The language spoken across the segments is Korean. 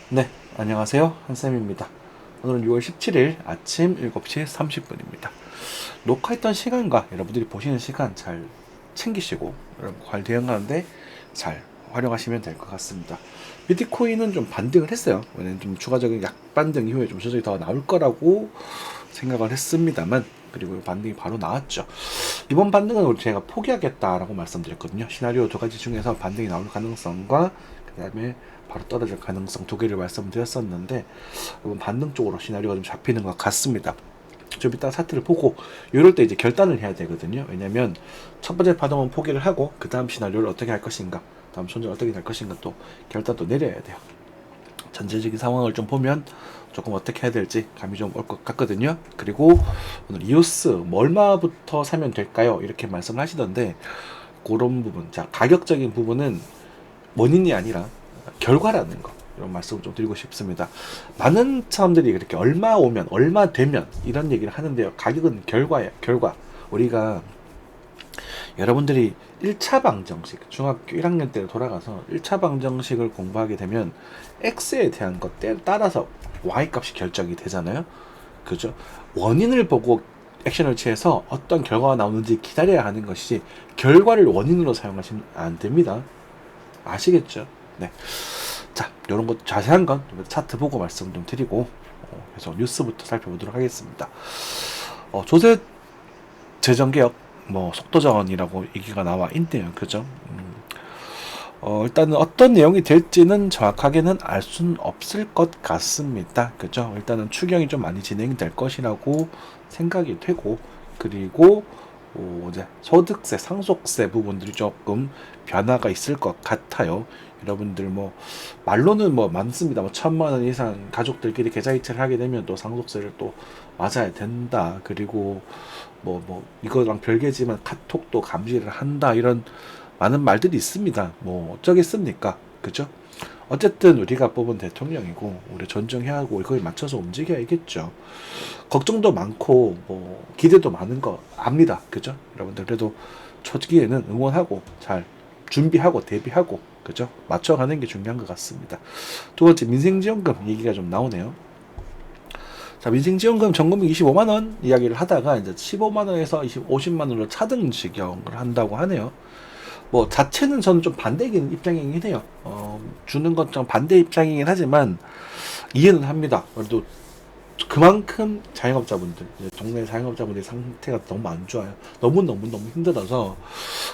네, 안녕하세요. 한쌤입니다. 오늘은 6월 17일 아침 7시 30분입니다. 녹화했던 시간과 여러분들이 보시는 시간 잘 챙기시고 대응 가는데 잘 활용하시면 될 것 같습니다. 비트코인은 좀 반등을 했어요. 왜냐면 좀 추가적인 약반등 이후에 좀 조정이 더 나올 거라고 생각을 했습니다만, 그리고 반등이 바로 나왔죠. 이번 반등은 제가 포기하겠다라고 말씀드렸거든요. 시나리오 두 가지 중에서 반등이 나올 가능성과 그 다음에 바로 떨어질 가능성 두 개를 말씀드렸었는데, 이번 반등 쪽으로 시나리오가 좀 잡히는 것 같습니다. 좀 이따 차트를 보고 이럴 때 이제 결단을 해야 되거든요. 왜냐면 첫 번째 파동은 포기를 하고 그 다음 시나리오를 어떻게 할 것인가, 다음 손절 어떻게 할 것인가 또 결단도 내려야 돼요. 전체적인 상황을 좀 보면 조금 어떻게 해야 될지 감이 좀 올 것 같거든요. 그리고 오늘 이오스 뭐 얼마부터 사면 될까요? 이렇게 말씀을 하시던데, 그런 부분, 자 가격적인 부분은 원인이 아니라 결과라는 거, 이런 말씀을 좀 드리고 싶습니다. 많은 사람들이 그렇게 얼마 오면 얼마 되면 이런 얘기를 하는데요. 가격은 결과예요. 결과. 우리가 여러분들이 1차 방정식, 중학교 1학년 때로 돌아가서 1차 방정식을 공부하게 되면 x에 대한 것에 따라서 y 값이 결정이 되잖아요. 그죠? 원인을 보고 액션을 취해서 어떤 결과가 나오는지 기다려야 하는 것이지, 결과를 원인으로 사용하시면 안 됩니다. 아시겠죠? 네. 자, 이런 것 자세한 건 차트 보고 말씀 좀 드리고, 계속 뉴스부터 살펴보도록 하겠습니다. 조세 재정개혁 뭐 속도전이라고 얘기가 나와 있네요. 그죠? 일단은 어떤 내용이 될지는 정확하게는 알 수는 없을 것 같습니다. 그죠? 일단은 추경이 좀 많이 진행될 것이라고 생각이 되고, 그리고 이제 소득세, 상속세 부분들이 조금 변화가 있을 것 같아요. 여러분들 뭐 말로는 뭐 많습니다. 뭐 1,000만 원 이상 가족들끼리 계좌이체를 하게 되면 또 상속세를 또 맞아야 된다. 그리고 뭐 이거랑 별개지만 카톡도 감시를 한다. 이런 많은 말들이 있습니다. 뭐 어쩌겠습니까? 그죠? 어쨌든 우리가 뽑은 대통령이고 우리 존중해야 하고 이거에 맞춰서 움직여야겠죠. 걱정도 많고 뭐 기대도 많은 거 압니다. 그죠? 여러분들 그래도 초기에는 응원하고 잘 준비하고 대비하고, 그죠? 맞춰가는 게 중요한 것 같습니다. 두 번째, 민생지원금 얘기가 좀 나오네요. 자, 민생지원금 전금이 25만 원 이야기를 하다가 이제 15만 원에서 50만 원으로 차등 지경을 한다고 하네요. 뭐 자체는 저는 좀 반대 입장이긴 해요. 주는 건 좀 반대 입장이긴 하지만 이해는 합니다. 그래도 그만큼 자영업자분들, 동네 자영업자분들 상태가 너무 안 좋아요. 너무 힘들어서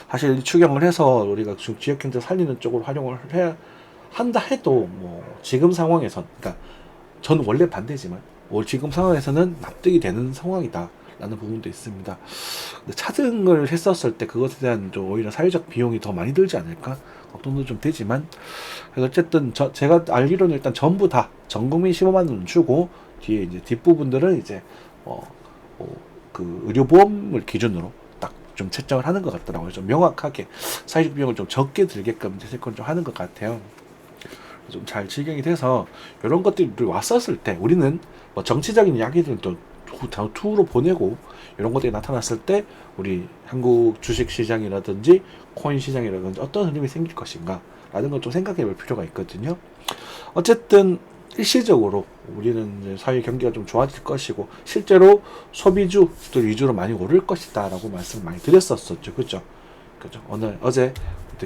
사실 추경을 해서 우리가 지역 경제 살리는 쪽으로 활용을 해야 한다 해도 뭐 지금 상황에선, 그러니까 저는 원래 반대지만 지금 상황에서는 납득이 되는 상황이다 라는 부분도 있습니다. 근데 차등을 했었을 때 그것에 대한 좀 오히려 사회적 비용이 더 많이 들지 않을까 걱정도 좀 되지만, 그래서 어쨌든 제가 알기로는 일단 전부 다 전국민 15만 원 주고 뒤에 이제 뒷부분들은 이제 그 의료보험을 기준으로 딱 좀 채정을 하는 것 같더라고요. 좀 명확하게 사회적 비용을 좀 적게 들게끔 세컨 좀 하는 것 같아요. 좀 잘 적용이 돼서 이런 것들이 왔었을 때 우리는 뭐 정치적인 이야기들은 또 투로 보내고, 이런 것들이 나타났을 때 우리 한국 주식 시장이라든지 코인 시장이라든지 어떤 흐름이 생길 것인가 라는 걸 좀 생각해 볼 필요가 있거든요. 어쨌든 일시적으로 우리는 이제 사회 경기가 좀 좋아질 것이고 실제로 소비주들 위주로 많이 오를 것이다 라고 말씀을 많이 드렸었죠. 그죠? 어제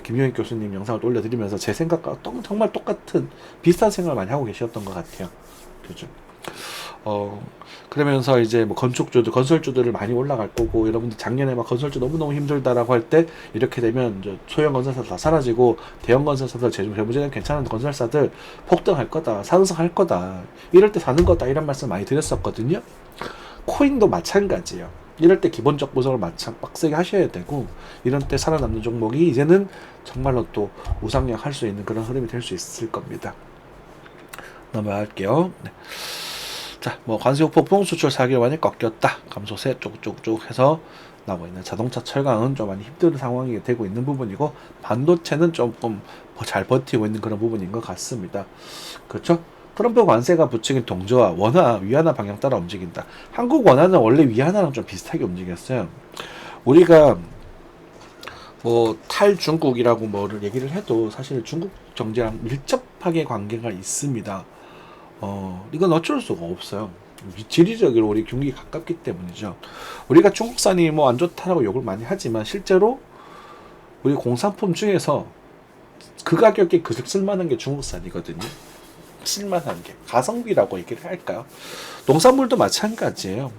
김효인 교수님 영상을 올려드리면서 제 생각과 정말 똑같은 비슷한 생각을 많이 하고 계셨던 것 같아요. 그죠? 그러면서 이제 뭐 건설주들을 많이 올라갈 거고, 여러분들 작년에 막 건설주 너무너무 힘들다라고 할 때 이렇게 되면 이제 소형 건설사 다 사라지고 대형 건설사들, 재무제는 괜찮은 건설사들 폭등할 거다, 상승할 거다, 이럴 때 사는 거다, 이런 말씀 많이 드렸었거든요. 코인도 마찬가지예요. 이럴 때 기본적 분석을 빡세게 하셔야 되고, 이런 때 살아남는 종목이 이제는 정말로 또 우상향 할 수 있는 그런 흐름이 될 수 있을 겁니다. 넘어갈게요. 네. 자, 뭐 관세육 폭풍, 수출 4개월 만에 꺾였다, 감소세 쭉쭉쭉 해서 나오고 있는 자동차, 철강은 좀 많이 힘든 상황이 되고 있는 부분이고, 반도체는 조금 잘 버티고 있는 그런 부분인 것 같습니다. 그렇죠? 트럼프 관세가 부추긴 동저와 원화, 위안화 방향 따라 움직인다. 한국 원화는 원래 위안화랑 좀 비슷하게 움직였어요. 우리가 뭐 탈중국이라고 뭐를 얘기를 해도 사실 중국 경제랑 밀접하게 관계가 있습니다. 이건 어쩔 수가 없어요. 지리적으로 우리 경기 가깝기 때문이죠. 우리가 중국산이 뭐 안 좋다라고 욕을 많이 하지만 실제로 우리 공산품 중에서 그 가격에 그 쓸만한 게 중국산이거든요. 쓸만한 게 가성비라고 얘기를 할까요? 농산물도 마찬가지예요.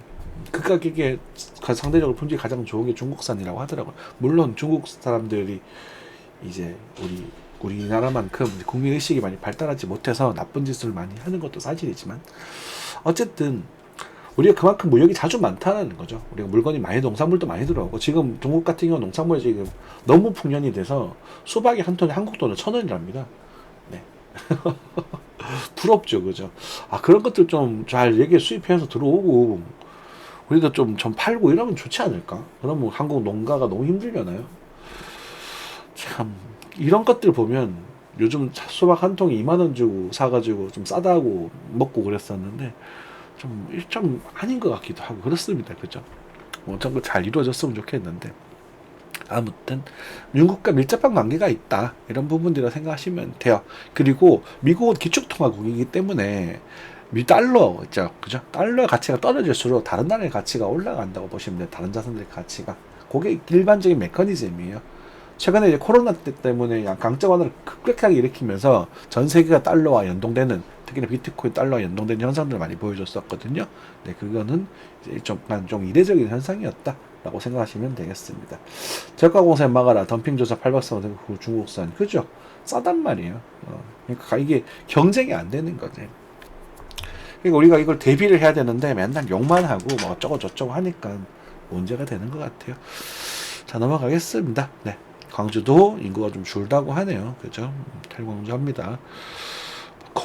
그 가격에 상대적으로 품질이 가장 좋은 게 중국산이라고 하더라고요. 물론 중국 사람들이 이제 우리나라만큼 국민의식이 많이 발달하지 못해서 나쁜 짓을 많이 하는 것도 사실이지만 어쨌든 우리가 그만큼 무역이 자주 많다는 거죠. 우리가 물건이 많이 농산물도 많이 들어오고 지금 중국 같은 경우 농산물이 지금 너무 풍년이 돼서 수박이 한 톤에 한국 돈은 1,000원이랍니다. 네. 부럽죠, 그죠? 그런 것들 좀 잘 얘기 수입해서 들어오고 우리도 좀 팔고 이러면 좋지 않을까? 그러면 한국 농가가 너무 힘들려나요? 참 이런 것들 보면 요즘 수박 한 통에 2만 원 주고 사가지고 좀 싸다고 먹고 그랬었는데 좀 아닌 것 같기도 하고 그렇습니다. 그죠? 좀 잘 이루어졌으면 좋겠는데 아무튼 미국과 밀접한 관계가 있다 이런 부분들을 생각하시면 돼요. 그리고 미국은 기축통화국이기 때문에 달러 있죠, 그죠? 달러의 가치가 떨어질수록 다른 나라의 가치가 올라간다고 보시면 돼요. 다른 자산들의 가치가 그게 일반적인 메커니즘이에요. 최근에 이제 코로나 때문에 강적 완화를 급격하게 일으키면서 전 세계가 달러와 연동되는 특히나 비트코인 달러와 연동되는 현상들을 많이 보여줬었거든요. 네, 그거는 이제 좀 이례적인 현상이었다라고 생각하시면 되겠습니다. 저가 공세 막아라. 덤핑 조사 800선 중국산. 그죠? 싸단 말이에요. 그러니까 이게 경쟁이 안 되는 거지. 그러니까 우리가 이걸 대비를 해야 되는데 맨날 욕만 하고 뭐 어쩌고 저쩌고 하니까 문제가 되는 것 같아요. 자, 넘어가겠습니다. 네. 광주도 인구가 좀 줄다고 하네요. 그죠? 탈광주합니다.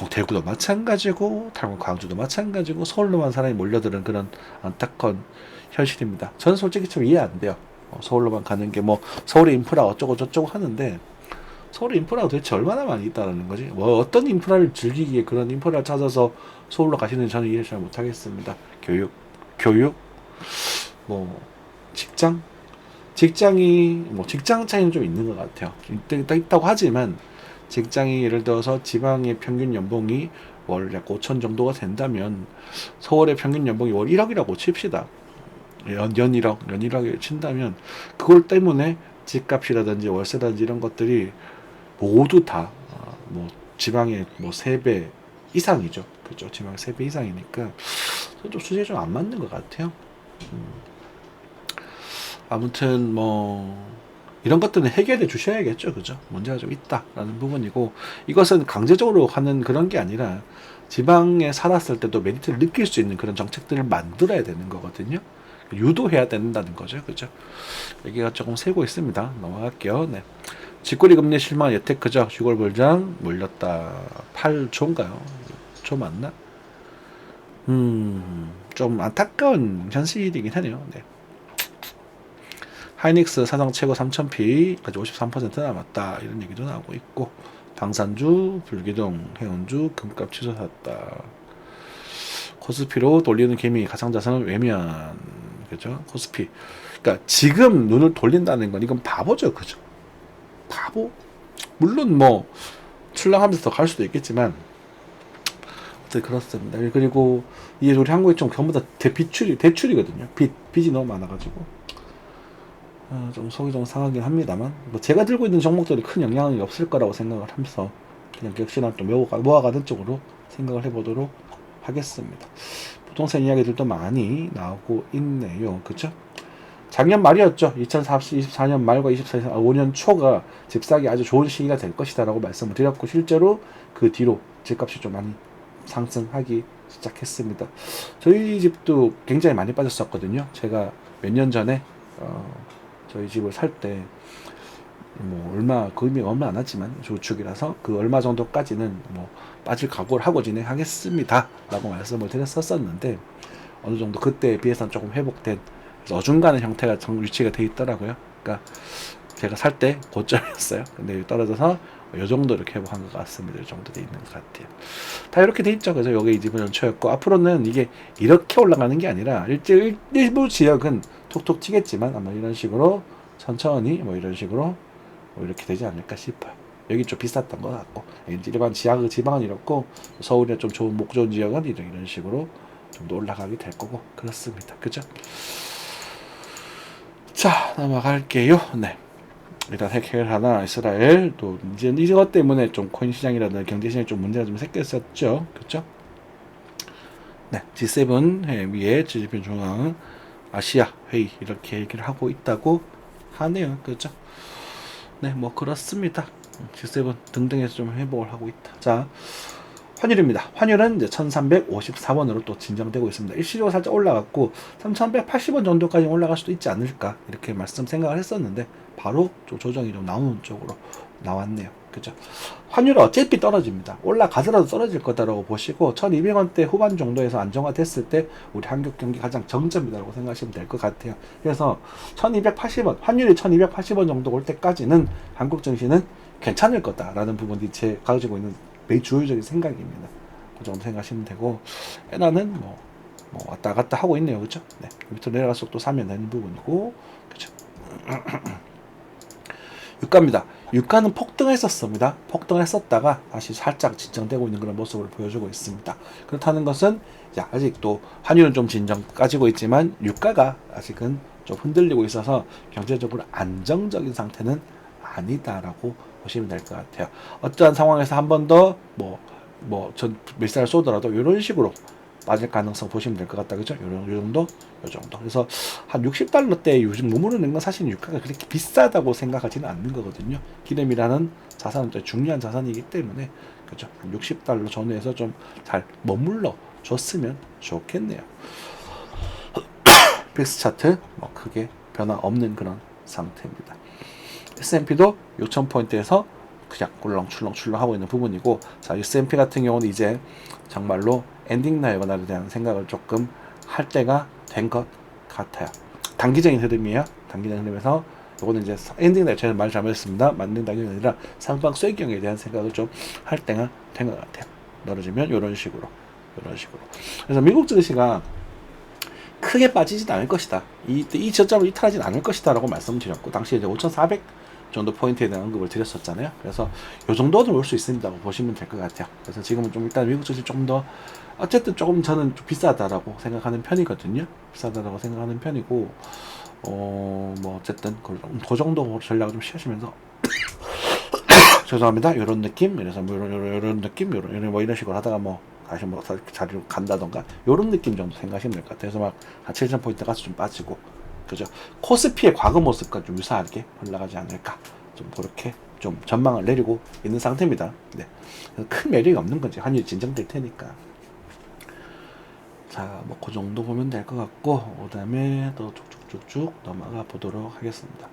대구도 마찬가지고, 광주도 마찬가지고, 서울로만 사람이 몰려드는 그런 안타까운 현실입니다. 저는 솔직히 좀 이해 안 돼요. 서울로만 가는 게 뭐, 서울의 인프라 어쩌고 저쩌고 하는데, 서울의 인프라가 도대체 얼마나 많이 있다는 거지? 뭐, 어떤 인프라를 즐기기에 그런 인프라를 찾아서 서울로 가시는지 저는 이해 잘 못하겠습니다. 교육, 뭐, 직장 차이는 좀 있는 것 같아요. 있다고 하지만 직장이 예를 들어서 지방의 평균 연봉이 월 약 5천 정도가 된다면 서울의 평균 연봉이 월 1억이라고 칩시다. 연 1억을 친다면 그걸 때문에 집값이라든지 월세라든지 이런 것들이 모두 다 뭐 지방의 뭐 3배 이상이죠. 그죠? 지방 3배 이상이니까 좀 수준이 좀 안 맞는 것 같아요. 아무튼 뭐 이런 것들은 해결해 주셔야겠죠. 그죠? 문제가 좀 있다라는 부분이고 이것은 강제적으로 하는 그런 게 아니라 지방에 살았을 때도 메리트를 느낄 수 있는 그런 정책들을 만들어야 되는 거거든요. 유도해야 된다는 거죠. 그죠? 여기가 조금 세고 있습니다. 넘어갈게요. 네. 직거래 금리 실망 예테크죠. 주걸 불장 몰렸다. 8조인가요? 조 맞나? 좀 안타까운 현실이긴 하네요. 네. 하이닉스 사상 최고 3,000피까지 53% 남았다 이런 얘기도 나오고 있고 방산주, 불기둥, 해운주 금값 치솟았다. 코스피로 돌리는 개미 가상자산은 외면 그죠? 코스피 그러니까 지금 눈을 돌린다는 건 이건 바보죠, 그죠? 바보? 물론 뭐 출렁하면서 더 갈 수도 있겠지만 어쨌든 그렇습니다. 그리고 이게 우리 한국이 좀 전부 다 대출이거든요. 빚이 너무 많아가지고. 좀 속이 좀 상하긴 합니다만 뭐 제가 들고 있는 종목들이 큰 영향이 없을 거라고 생각을 하면서 그냥 역시나 좀 모아가는 쪽으로 생각을 해보도록 하겠습니다. 부동산 이야기들도 많이 나오고 있네요. 그쵸? 작년 말이었죠. 2024년 말과 5년 초가 집 사기 아주 좋은 시기가 될 것이다 라고 말씀을 드렸고 실제로 그 뒤로 집값이 좀 많이 상승하기 시작했습니다. 저희 집도 굉장히 많이 빠졌었거든요. 제가 몇 년 전에 저희 집을 살 때 뭐 금이 얼마 안 왔지만 저축이라서 그 얼마 정도까지는 뭐 빠질 각오를 하고 진행하겠습니다 라고 말씀을 드렸었는데 어느 정도 그때에 비해서는 조금 회복된 어중간한 형태가 유치가 돼 있더라고요. 그러니까 제가 살 때 고점이었어요. 근데 떨어져서 이 정도 이렇게 회복한 것 같습니다. 이 정도 돼 있는 것 같아요. 다 이렇게 돼 있죠. 그래서 여기 이번 연초였고 앞으로는 이게 이렇게 올라가는 게 아니라 일부 지역은 톡톡 튀겠지만 아마 이런 식으로 천천히 뭐 이런 식으로 뭐 이렇게 되지 않을까 싶어요. 여기 좀 비쌌던 것 같고, 일반 지방은 이렇고 서울에 좀 좋은 목 좋은 지역은 이런 식으로 좀 더 올라가게 될 거고 그렇습니다. 그죠? 자, 넘어갈게요. 네. 일단 핵 하나 이스라엘 또 이제 이것 때문에 좀 코인 시장이라든 경제 시장에 좀 문제가 좀 생겼었죠. 그렇죠? 네, G7 위에 G7 중앙 아시아 회의 이렇게 얘기를 하고 있다고 하네요. 그렇죠? 네, 뭐 그렇습니다. G7 등등에서 좀 회복을 하고 있다. 자, 환율입니다. 환율은 이제 1354원으로 또 진정되고 있습니다. 일시적으로 살짝 올라갔고 3180원 정도까지 올라갈 수도 있지 않을까 이렇게 생각을 했었는데 바로 조정이 좀 나오는 쪽으로 나왔네요. 그죠? 환율은 어차피 떨어집니다. 올라가더라도 떨어질 거다라고 보시고 1200원대 후반 정도에서 안정화됐을 때 우리 한국 경기 가장 정점이라고 생각하시면 될 것 같아요. 그래서 1280원, 환율이 1280원 정도 올 때까지는 한국 증시는 괜찮을 거다라는 부분이 제 가지고 있는 매일 주요적인 생각입니다. 그 정도 생각하시면 되고, 에나는 뭐 왔다 갔다 하고 있네요. 그죠? 네. 밑으로 내려갈수록 또 사면 되는 부분이고, 그죠? 유가입니다. 유가는 폭등했었습니다. 폭등했었다가 다시 살짝 진정되고 있는 그런 모습을 보여주고 있습니다. 그렇다는 것은 아직도 환율은 좀 진정 가지고 있지만 유가가 아직은 좀 흔들리고 있어서 경제적으로 안정적인 상태는 아니다라고 보시면 될 것 같아요. 어떠한 상황에서 한 번 더 전 밀살을 쏘더라도 이런 식으로 빠질 가능성 보시면 될 것 같다. 그죠? 요 정도. 그래서 한 60달러대 요즘 머무르는 건 사실 유가가 그렇게 비싸다고 생각하지는 않는 거거든요. 기름이라는 자산은 또 중요한 자산이기 때문에, 그죠? 60달러 전후에서 좀 잘 머물러 줬으면 좋겠네요. 픽스 차트 뭐 크게 변화 없는 그런 상태입니다. S&P도 6,000포인트에서 그냥 꿀렁출렁 하고 있는 부분이고, 자, S&P 같은 경우는 이제 정말로 엔딩 나이거나에 대한 생각을 조금 할 때가 된 것 같아요. 단기적인 흐름이에요. 단기적인 흐름에서 이거는 이제 엔딩 나이, 제가 말 잘못했습니다. 맞는 단계가 아니라 상방 쐐경에 대한 생각을 좀 할 때가 된 것 같아요. 떨어지면 이런 식으로. 그래서 미국 증시가 크게 빠지진 않을 것이다. 이 저점을 이탈하진 않을 것이다 라고 말씀드렸고, 당시에 이제 5,400 정도 포인트에 대한 언급을 드렸었잖아요. 그래서 요 정도는 올 수 있습니다고 보시면 될 것 같아요. 그래서 지금은 좀 일단 미국 증시 좀 더 어쨌든 조금 저는 좀 비싸다라고 생각하는 편이거든요. 비싸다라고 생각하는 편이고, 뭐 어쨌든 그 정도 전략을 좀 취하시면서 죄송합니다. 이런 느낌, 그래서 뭐 이런 느낌, 이런 식으로 하다가 뭐 다시 뭐 자리로 간다던가 이런 느낌 정도 생각하시면 될 것 같아요. 그래서 막 7,000포인트 가서 좀 빠지고, 그죠? 코스피의 과거 모습과 좀 유사하게 올라가지 않을까, 좀 그렇게 좀 전망을 내리고 있는 상태입니다. 네. 큰 매력이 없는 건지 환율이 진정될 테니까. 자, 뭐 그 정도 보면 될 것 같고, 그 다음에 또 쭉쭉쭉쭉 넘어가 보도록 하겠습니다.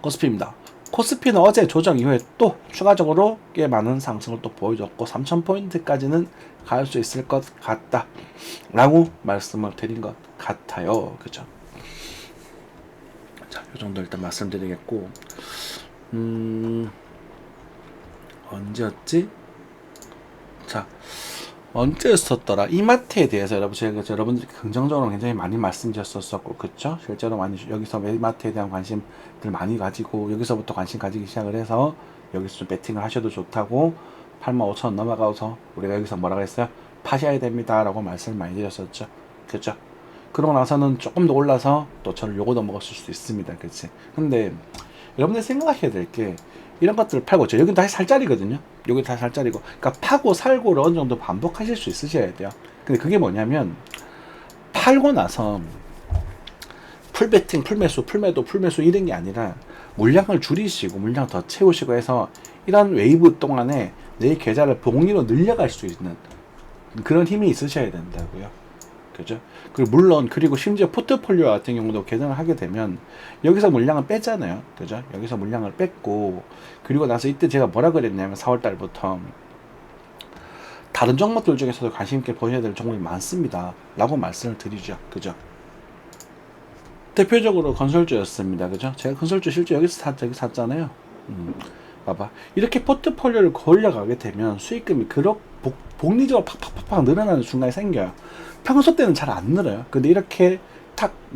코스피입니다. 코스피는 어제 조정 이후에 또 추가적으로 꽤 많은 상승을 또 보여줬고 3,000포인트까지는 갈 수 있을 것 같다 라고 말씀을 드린 것 같아요. 그죠? 자, 이 정도 일단 말씀드리겠고, 언제였지? 자, 언제였었더라? 이마트에 대해서 제가 여러분들이 긍정적으로 굉장히 많이 말씀드렸었고, 그쵸? 실제로 많이 여기서 이마트에 대한 관심들 많이 가지고 여기서부터 관심 가지기 시작을 해서 여기서 좀 배팅을 하셔도 좋다고 85,000원 넘어가서 우리가 여기서 뭐라고 했어요? 파셔야 됩니다 라고 말씀을 많이 드렸었죠. 그쵸? 그러고 나서는 조금 더 올라서 또 저를 요거 넘어갔을 수도 있습니다. 그치? 근데 여러분들 생각하셔야 될 게, 이런 것들을 팔고, 여기는 다시 살짜리거든요. 여기 다 살짜리고. 그러니까 파고 살고를 어느 정도 반복하실 수 있으셔야 돼요. 근데 그게 뭐냐면, 팔고 나서 풀배팅, 풀매수, 풀매도 이런 게 아니라 물량을 줄이시고 물량 더 채우시고 해서 이런 웨이브 동안에 내 계좌를 복리로 늘려갈 수 있는 그런 힘이 있으셔야 된다고요. 그죠? 그리고 심지어 포트폴리오 같은 경우도 계산을 하게 되면 여기서 물량을 뺐잖아요. 그죠? 여기서 물량을 뺐고, 그리고 나서 이때 제가 뭐라 그랬냐면 4월달부터 다른 종목들 중에서도 관심 있게 보셔야 될 종목이 많습니다 라고 말씀을 드리죠. 그죠? 대표적으로 건설주였습니다. 그죠? 제가 건설주 실제 여기서 샀잖아요. 봐봐. 이렇게 포트폴리오를 걸려가게 되면 수익금이 복리적으로 팍팍팍 늘어나는 순간이 생겨요. 평소 때는 잘 안 늘어요. 근데 이렇게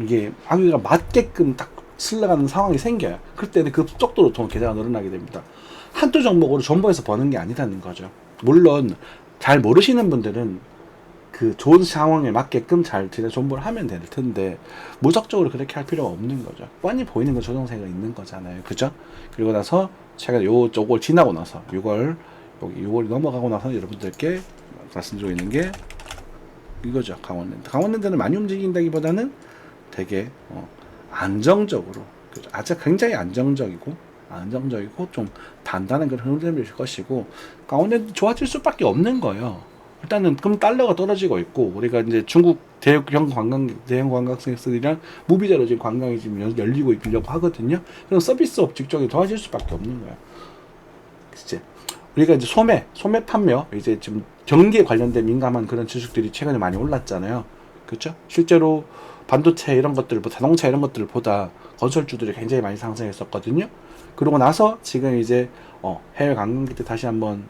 이게 아기가 맞게끔 딱 슬러가는 상황이 생겨요. 그때는 급속도로 계좌가 늘어나게 됩니다. 한두 종목으로 존버해서 버는 게 아니라는 거죠. 물론 잘 모르시는 분들은 그 좋은 상황에 맞게끔 잘 존버를 하면 될 텐데 무작정으로 그렇게 할 필요가 없는 거죠. 뻔히 보이는 건 조정세가 있는 거잖아요. 그죠? 그리고 나서 제가 요걸 지나고 나서 6월이 넘어가고 나서 여러분들께 말씀드리고 있는 게 이거죠. 강원랜드. 강원랜드는 많이 움직인다기보다는 되게 안정적으로, 그죠? 아주 굉장히 안정적이고 좀 단단한 그런 흐름일 것이고, 강원랜드 좋아질 수밖에 없는 거예요. 일단은 그럼 달러가 떨어지고 있고, 우리가 이제 중국 대형 관광객들이랑 무비자로 지금 관광이 지금 열리고 있려고 하거든요. 그럼 서비스업 직종이 좋아질 수밖에 없는 거예요. 이제 우리가 이제 소매 판매, 이제 지금 경기에 관련된 민감한 그런 지식들이 최근에 많이 올랐잖아요. 그렇죠? 실제로 반도체 이런 것들, 자동차 이런 것들보다 건설주들이 굉장히 많이 상승했었거든요. 그러고 나서 지금 이제 해외 관광객들 다시 한번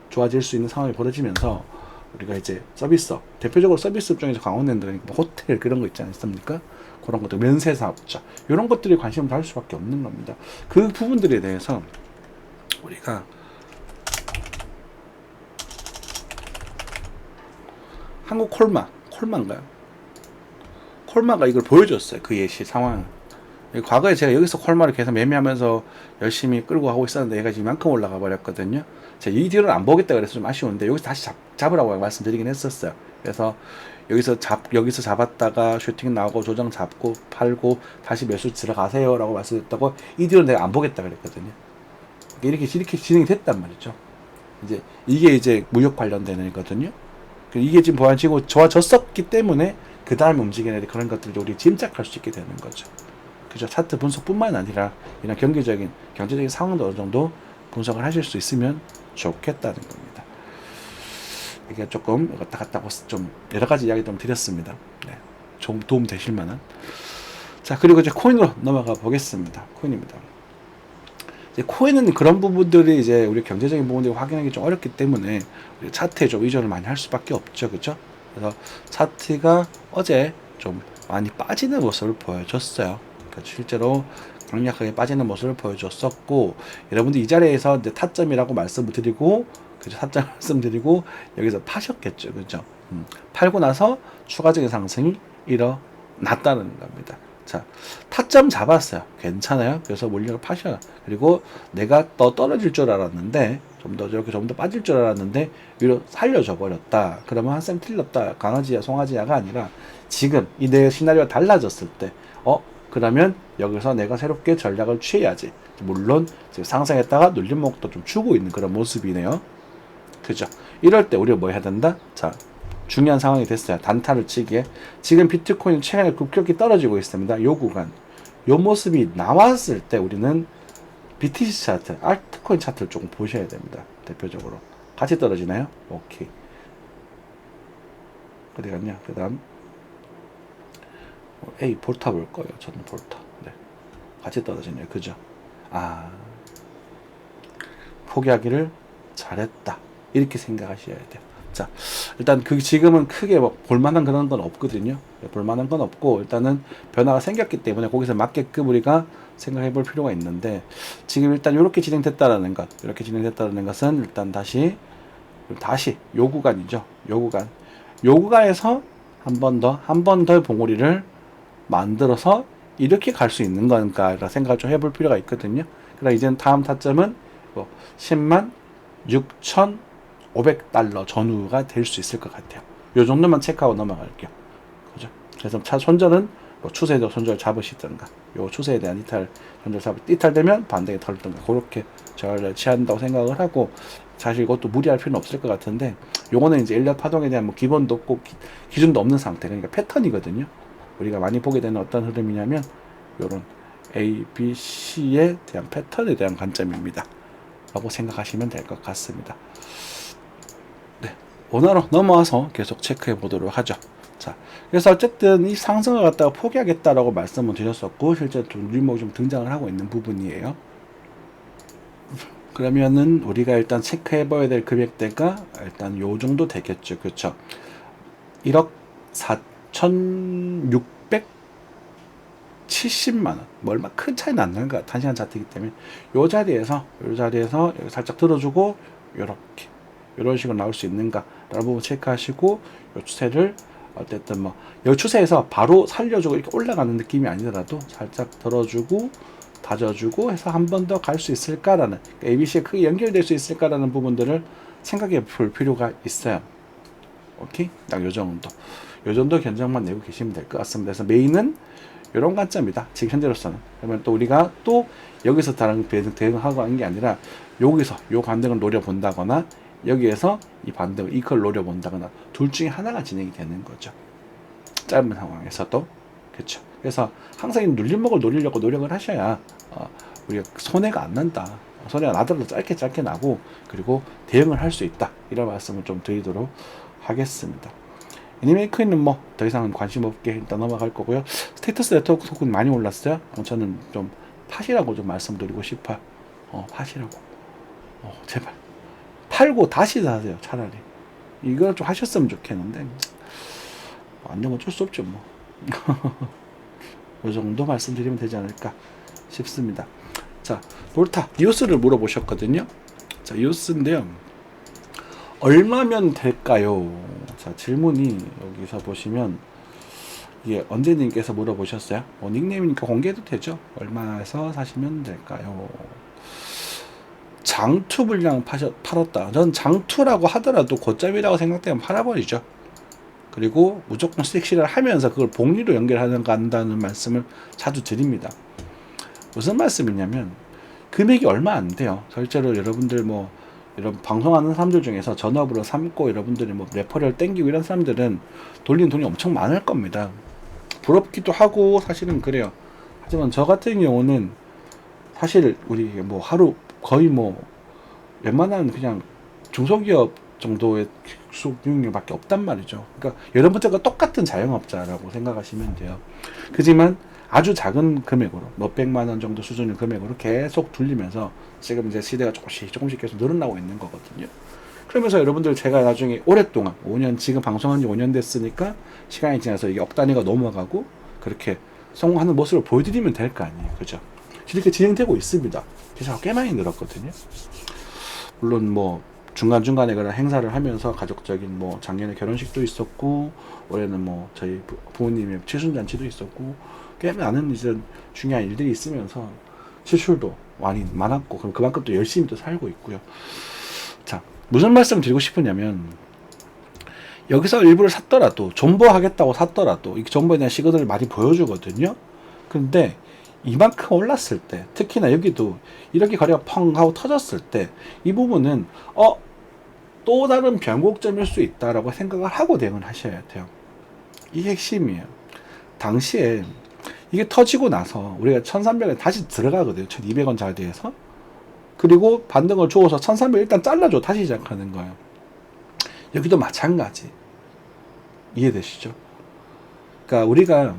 좋아질 수 있는 상황이 벌어지면서 우리가 이제 서비스업, 대표적으로 서비스업 중에서 강원랜드는 호텔 그런 거 있지 않습니까? 그런 것들, 면세사업자 이런 것들이 관심을 받을 수밖에 없는 겁니다. 그 부분들에 대해서 우리가 한국 콜마인가요? 콜마가 이걸 보여줬어요. 그 예시 상황. 과거에 제가 여기서 콜마를 계속 매매하면서 열심히 끌고 가고 있었는데 얘가 지금 이만큼 올라가 버렸거든요. 제가 이 뒤로는 안 보겠다 그래서 좀 아쉬운데 여기서 다시 잡으라고 말씀드리긴 했었어요. 그래서 여기서 잡았다가 슈팅 나오고 조정 잡고 팔고 다시 매수 들어가세요 라고 말씀드렸다고, 이 뒤로는 내가 안 보겠다 그랬거든요. 이렇게 진행이 됐단 말이죠. 이게 이제 무역 관련된 애거든요. 이게 지금 보완치고 좋아졌었기 때문에 그 다음에 움직이는 그런 것들을 우리 짐작할 수 있게 되는 거죠. 그죠? 차트 분석뿐만 아니라 이런 경제적인 상황도 어느 정도 분석을 하실 수 있으면 좋겠다는 겁니다. 이게 조금 왔다 갔다 하고 좀 여러 가지 이야기 좀 드렸습니다. 네, 좀 도움 되실 만한. 자, 그리고 이제 코인으로 넘어가 보겠습니다. 코인입니다. 이제 코인은 그런 부분들이 이제 우리 경제적인 부분들이 확인하기 좀 어렵기 때문에 우리 차트에 좀 의존을 많이 할 수밖에 없죠, 그렇죠? 그래서 차트가 어제 좀 많이 빠지는 모습을 보여줬어요. 그러니까 실제로 강력하게 빠지는 모습을 보여줬었고, 여러분들 이 자리에서 이제 타점이라고 말씀을 드리고, 그죠? 타점 말씀드리고 여기서 파셨겠죠, 그죠? 팔고 나서 추가적인 상승이 일어났다는 겁니다. 자, 타점 잡았어요. 괜찮아요. 그래서 물량을 파셔요. 그리고 내가 더 떨어질 줄 알았는데, 좀 더 빠질 줄 알았는데 위로 살려줘 버렸다. 그러면 한쌤 틀렸다. 강아지야 송아지야가 아니라 지금 이 내 시나리오가 달라졌을 때 그러면 여기서 내가 새롭게 전략을 취해야지. 물론 지금 상승했다가 눌림목도 좀 주고 있는 그런 모습이네요. 그죠? 이럴 때 우리가 뭐 해야 된다? 자, 중요한 상황이 됐어요. 단타를 치기에. 지금 비트코인 최근에 급격히 떨어지고 있습니다. 요 구간. 요 모습이 나왔을 때 우리는 BTC 차트, 알트코인 차트를 조금 보셔야 됩니다. 대표적으로. 같이 떨어지나요? 오케이. 어디 갔냐? 그 다음. 볼타 볼 거예요. 저는 볼타. 네. 같이 떨어지네요. 그죠? 포기하기를 잘했다. 이렇게 생각하셔야 돼요. 자, 일단 지금은 크게 볼만한 그런 건 없거든요. 볼만한 건 없고, 일단은 변화가 생겼기 때문에 거기서 맞게끔 우리가 생각해 볼 필요가 있는데, 지금 일단 이렇게 진행됐다라는 것은 일단 다시 요 구간이죠. 요 구간에서 한 번 더 봉우리를 만들어서 이렇게 갈 수 있는 건가 생각을 좀 해볼 필요가 있거든요. 그러나 이제는 다음 타점은 10만 6,500달러 전후가 될 수 있을 것 같아요. 요 정도만 체크하고 넘어갈게요. 그죠? 그래서 손절은 추세도 손절 잡으시든가, 요 추세에 대한 이탈되면 반대에 털든가, 그렇게 저를 취한다고 생각을 하고, 사실 이것도 무리할 필요는 없을 것 같은데, 요거는 이제 일렬 파동에 대한 기본도 없고 기준도 없는 상태, 그러니까 패턴이거든요. 우리가 많이 보게 되는 어떤 흐름이냐면 요런 A, B, C에 대한 패턴에 대한 관점입니다. 라고 생각하시면 될 것 같습니다. 네, 원화로 넘어와서 계속 체크해 보도록 하죠. 자, 그래서 어쨌든 이 상승을 갖다가 포기하겠다라고 말씀을 드렸었고, 실제 눌림목이 좀 등장을 하고 있는 부분이에요. 그러면은 우리가 일단 체크해 봐야 될 금액대가 일단 요 정도 되겠죠. 그렇죠? 1억 4,600 70만 원. 뭐 얼마 큰 차이는 안 나는 것 같아. 1시간 차트이기 때문에 요 자리에서 여기 살짝 들어주고 요렇게 이런 식으로 나올 수 있는가라는 부분 체크하시고 요 추세를 어쨌든 뭐 이 추세에서 바로 살려주고 이렇게 올라가는 느낌이 아니더라도 살짝 들어주고 다져주고 해서 한 번 더 갈 수 있을까라는, 그러니까 ABC에 크게 연결될 수 있을까라는 부분들을 생각해 볼 필요가 있어요. 오케이? 딱 요 정도. 요 정도 견적만 내고 계시면 될 것 같습니다. 그래서 메인은 이런 관점이다. 지금 현재로서는. 그러면 또 우리가 또 여기서 다른 대응하고 하는 게 아니라 여기서 요 반등을 노려본다거나 여기에서 이 반등을 이걸 노려본다거나 둘 중에 하나가 진행이 되는 거죠. 짧은 상황에서도. 그렇죠. 그래서 항상 이 눌림목을 노리려고 노력을 하셔야 우리가 손해가 안 난다. 손해가 나더라도 짧게 나고 그리고 대응을 할 수 있다. 이런 말씀을 좀 드리도록 하겠습니다. 애니메이크는 뭐 더 이상은 관심 없게 일단 넘어갈 거고요. 스테이터스 네트워크 토큰 많이 올랐어요. 저는 좀 팟이라고 좀 말씀드리고 싶어요. 팟이라고. 제발 팔고 다시 사세요. 차라리 이걸 좀 하셨으면 좋겠는데 완전 어쩔 수 없죠 뭐. 이 정도 말씀드리면 되지 않을까 싶습니다. 자, 볼타 이오스를 물어보셨거든요. 자, 이오스인데요. 얼마면 될까요? 자, 질문이 여기서 보시면 이게 언제님께서 물어보셨어요? 닉네임이니까 공개해도 되죠? 얼마에서 사시면 될까요? 장투 물량 팔았다. 전 장투라고 하더라도 고점이라고 생각되면 팔아버리죠. 그리고 무조건 섹시를 하면서 그걸 복리로 연결하는 간다는 말씀을 자주 드립니다. 무슨 말씀이냐면 금액이 얼마 안 돼요. 실제로 여러분들 뭐 이런 방송하는 사람들 중에서 전업으로 삼고 여러분들이 뭐 레퍼럴 땡기고 이런 사람들은 돌리는 돈이 엄청 많을 겁니다. 부럽기도 하고 사실은 그래요. 하지만 저 같은 경우는 사실 우리 뭐 하루 거의 뭐 웬만한 그냥 중소기업 정도의 수익률밖에 없단 말이죠. 그러니까 여러분들과 똑같은 자영업자라고 생각하시면 돼요. 그지만 아주 작은 금액으로 몇백만 원 정도 수준의 금액으로 계속 돌리면서 지금 이제 시대가 조금씩 계속 늘어나고 있는 거거든요. 그러면서 여러분들 제가 나중에 오랫동안 5년 지금 방송한 지 5년 됐으니까 시간이 지나서 이게 억 단위가 넘어가고 그렇게 성공하는 모습을 보여드리면 될 거 아니에요. 그죠? 이렇게 진행되고 있습니다. 기사가 꽤 많이 늘었거든요. 물론 뭐 중간중간에 그런 행사를 하면서 가족적인 뭐 작년에 결혼식도 있었고 올해는 뭐 저희 부모님의 칠순잔치도 있었고 꽤 많은 이제 중요한 일들이 있으면서 지출도 많이 많았고 그럼 그만큼 또 열심히 또 살고 있고요. 자, 무슨 말씀 드리고 싶으냐면 여기서 일부를 샀더라도 존버하겠다고 샀더라도 이 존버에 대한 시그널을 많이 보여주거든요. 근데 이만큼 올랐을 때 특히나 여기도 이렇게 거래가 펑 하고 터졌을 때 이 부분은 또 다른 변곡점일 수 있다라고 생각을 하고 대응을 하셔야 돼요. 이게 핵심이에요. 당시에 이게 터지고 나서 우리가 1300에 다시 들어가거든요. 1200원 자리에서. 그리고 반등을 주어서 1300 일단 잘라줘. 다시 시작하는 거예요. 여기도 마찬가지. 이해되시죠? 그러니까 우리가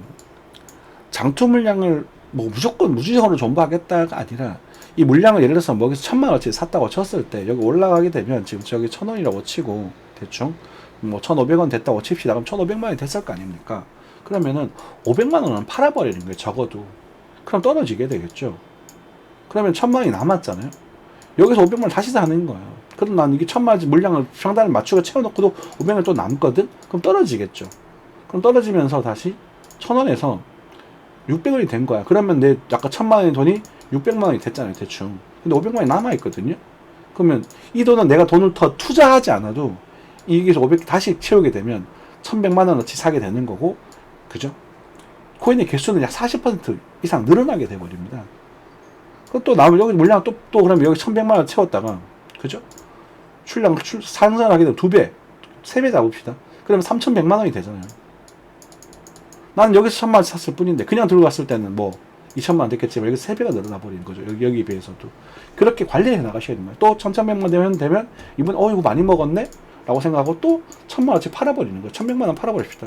장투 물량을 뭐 무조건 무지성으로 존버하겠다가 아니라 이 물량을 예를 들어서 뭐 여기서 1000만원어치 샀다고 쳤을 때 여기 올라가게 되면 지금 저기 1000원이라고 치고 대충 뭐 1500원 됐다고 칩시다. 그럼 1500만원이 됐을 거 아닙니까? 그러면은 500만원은 팔아버리는 거예요. 적어도. 그럼 떨어지게 되겠죠. 그러면 1000만원이 남았잖아요. 여기서 500만원 다시 사는 거예요. 그럼 난 이게 1000만원짜리 물량을 상단을 맞추고 채워놓고도 500만원 또 남거든? 그럼 떨어지겠죠. 그럼 떨어지면서 다시 1000원에서 600원이 된 거야. 그러면 내 아까 1000만원의 돈이 600만원이 됐잖아요. 대충. 근데 500만원이 남아있거든요. 그러면 이 돈은 내가 돈을 더 투자하지 않아도 이게서 500 다시 채우게 되면 1100만원어치 사게 되는 거고, 그죠? 코인의 개수는 약 40% 이상 늘어나게 돼버립니다. 또 남은 여기 물량 또 그러면 여기 1100만원 채웠다가, 그죠? 상승하게 되면 2배, 3배 잡읍시다. 그러면 3100만원이 되잖아요. 나는 여기서 1000만원 샀을 뿐인데, 그냥 들고 갔을 때는 뭐 2000만원 됐겠지만, 여기 3배가 늘어나 버리는 거죠. 여기에 비해서도. 그렇게 관리해 나가셔야 됩니다. 또 1100만 되면, 이분, 이거 많이 먹었네? 라고 생각하고 또 1000만원치 팔아버리는 거예요. 1100만원 팔아버립시다.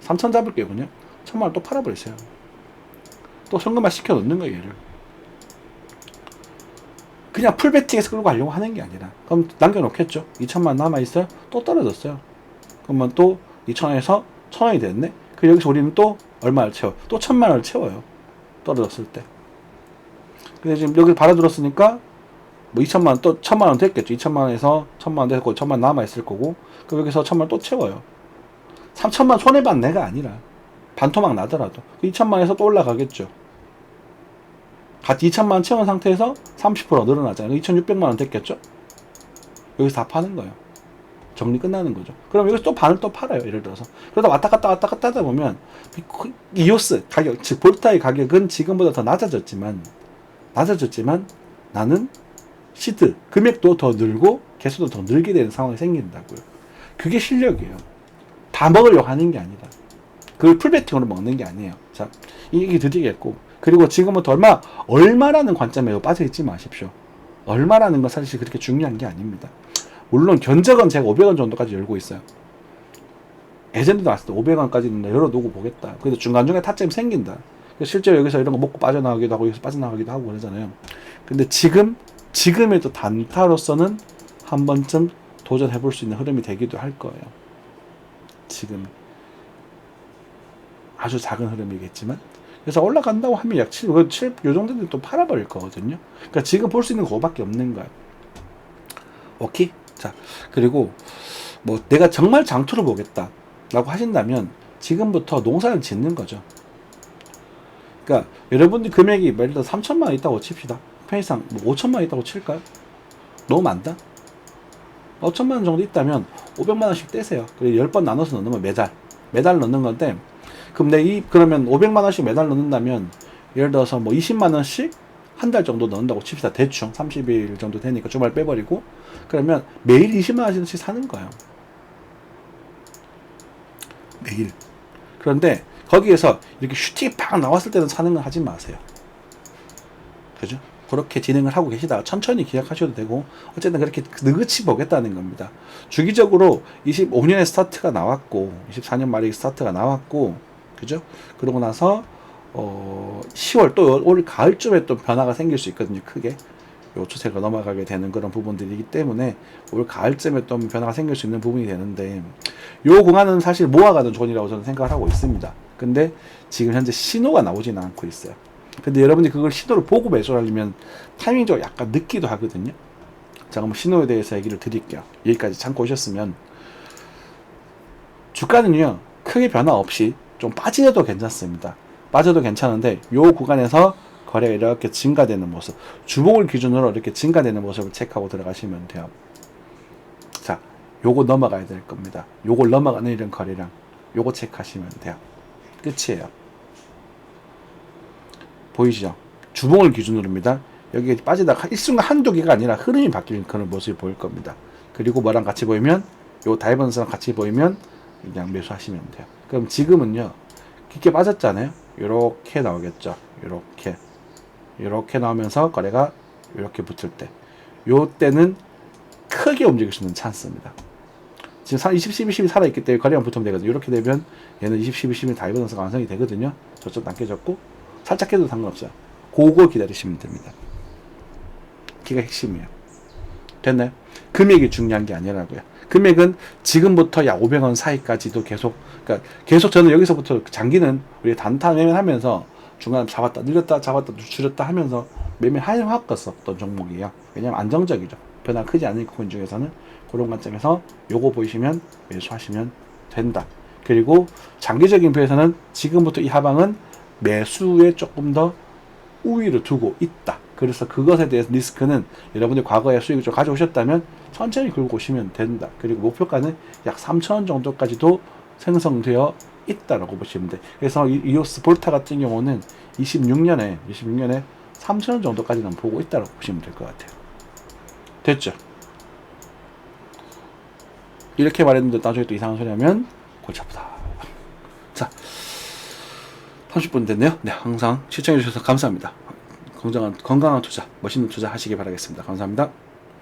3000 잡을게요, 그냥. 1000만원 또 팔아버리세요. 또 현금화 시켜 넣는 거예요, 얘를. 그냥 풀배팅해서 끌고 가려고 하는 게 아니라. 그럼 남겨놓겠죠. 2000만원 남아있어요? 또 떨어졌어요. 그러면 또 2000원에서 1000원이 됐네? 그 여기서 우리는 또 얼마를 채워? 또 1000만원을 채워요. 떨어졌을 때. 근데 지금 여기 받아들었으니까 뭐 2천만 원 또 1천만 원 됐겠죠. 2천만 원에서 1천만 원 됐고 1천만 원 남아 있을 거고. 그럼 여기서 1천만 원 또 채워요. 3천만 원 손해 반 내가 아니라 반토막 나더라도 2천만 원에서 또 올라가겠죠. 같이 2천만 원 채운 상태에서 30% 늘어나잖아요. 2,600만 원 됐겠죠. 여기서 다 파는 거예요. 정리 끝나는 거죠. 그럼 여기서 또 반을 또 팔아요. 예를 들어서. 그러다 왔다 갔다 하다 보면 이오스 가격, 즉 볼타의 가격은 지금보다 더 낮아졌지만 나는 시드 금액도 더 늘고 개수도 더 늘게 되는 상황이 생긴다고요. 그게 실력이에요. 다 먹으려고 하는 게 아니라 그걸 풀베팅으로 먹는 게 아니에요. 자, 이게 드디겠고, 그리고 지금부터 얼마라는 관점에 빠져있지 마십시오. 얼마라는 건 사실 그렇게 중요한 게 아닙니다. 물론 견적은 제가 500원 정도까지 열고 있어요. 예전에도 나왔을 때 500원까지는 열어두고 보겠다. 그래도 중간중간에 타점이 생긴다. 실제로 여기서 이런 거 먹고 빠져나가기도 하고 여기서 빠져나가기도 하고 그러잖아요. 근데 지금의 또 단타로서는 한 번쯤 도전해볼 수 있는 흐름이 되기도 할 거예요. 지금 아주 작은 흐름이겠지만, 그래서 올라간다고 하면 약 7, 요 정도는 또 팔아버릴 거거든요. 그러니까 지금 볼 수 있는 거 그거밖에 없는 거예요. 오케이? 자, 그리고 뭐 내가 정말 장투를 보겠다 라고 하신다면 지금부터 농사를 짓는 거죠. 그러니까 여러분들 금액이 예를 들어 3천만 원 있다고 칩시다. 편의상 뭐 5천만 원 있다고 칠까요? 너무 많다? 5천만 원 정도 있다면 500만 원씩 떼세요. 그리고 10번 나눠서 넣는 건 매달 넣는 건데, 그럼 그러면 500만 원씩 매달 넣는다면 예를 들어서 뭐 20만 원씩 한 달 정도 넣는다고 칩시다. 대충 30일 정도 되니까 주말 빼버리고, 그러면 매일 20만 원씩 사는 거예요. 매일. 그런데 거기에서 이렇게 슈팅이 팍 나왔을 때는 사는 건 하지 마세요. 그죠? 그렇게 진행을 하고 계시다가 천천히 기약하셔도 되고, 어쨌든 그렇게 느긋이 보겠다는 겁니다. 주기적으로 25년에 스타트가 나왔고 24년 말에 스타트가 나왔고, 그죠? 그러고 나서 10월 또 올 가을쯤에 또 변화가 생길 수 있거든요. 크게 요 추세가 넘어가게 되는 그런 부분들이기 때문에 올 가을쯤에 또 변화가 생길 수 있는 부분이 되는데, 요 공간은 사실 모아가는 존이라고 저는 생각을 하고 있습니다. 근데 지금 현재 신호가 나오지는 않고 있어요. 근데 여러분이 그걸 신호를 보고 매수를 하려면 타이밍적으로 약간 늦기도 하거든요. 제가 한번 신호에 대해서 얘기를 드릴게요. 여기까지 참고 오셨으면, 주가는요 크게 변화 없이 좀 빠지셔도 괜찮습니다. 빠져도 괜찮은데 요 구간에서 거래가 이렇게 증가되는 모습, 주봉을 기준으로 이렇게 증가되는 모습을 체크하고 들어가시면 돼요. 자, 요거 넘어가야 될 겁니다. 요걸 넘어가는 이런 거래량, 요거 체크하시면 돼요. 끝이에요. 보이시죠? 주봉을 기준으로입니다. 여기 빠지다가 일순간 한두 개가 아니라 흐름이 바뀌는 그런 모습이 보일 겁니다. 그리고 뭐랑 같이 보이면, 요 다이버전스랑 같이 보이면 그냥 매수하시면 돼요. 그럼 지금은요 깊게 빠졌잖아요. 요렇게 나오겠죠. 요렇게 나오면서 거래가 요렇게 붙을 때, 요 때는 크게 움직일 수 있는 찬스입니다. 지금 20, 12, 12 살아있기 때문에 거래만 붙으면 되거든요. 이렇게 되면 얘는 20, 12, 12 다이버전스가 완성이 되거든요. 저쪽도 안 깨졌고 살짝 깨도 상관없어요. 그거 기다리시면 됩니다. 그게 핵심이에요. 됐나요? 금액이 중요한 게 아니라고요. 금액은 지금부터 약 500원 사이까지도 계속 저는 여기서부터 장기는 우리 단타 매매하면서 중간에 잡았다 늘렸다 잡았다 줄였다 하면서 매매해왔었던 종목이에요. 왜냐면 안정적이죠. 변화 크지 않은 코인 중에서는. 그런 관점에서 요거 보이시면 매수하시면 된다. 그리고 장기적인 표에서는 지금부터 이 하방은 매수에 조금 더 우위를 두고 있다. 그래서 그것에 대해서 리스크는 여러분들 과거에 수익을 좀 가져오셨다면 천천히 긁고 오시면 된다. 그리고 목표가는 약 3,000원 정도까지도 생성되어 있다라고 보시면 돼. 그래서 이오스 볼타 같은 경우는 26년에 3,000원 정도까지는 보고 있다라고 보시면 될 것 같아요. 됐죠? 이렇게 말했는데 나중에 또 이상한 소리 하면 골치 아프다. 자, 30분 됐네요. 네, 항상 시청해 주셔서 감사합니다. 건강한 투자, 멋있는 투자 하시기 바라겠습니다. 감사합니다.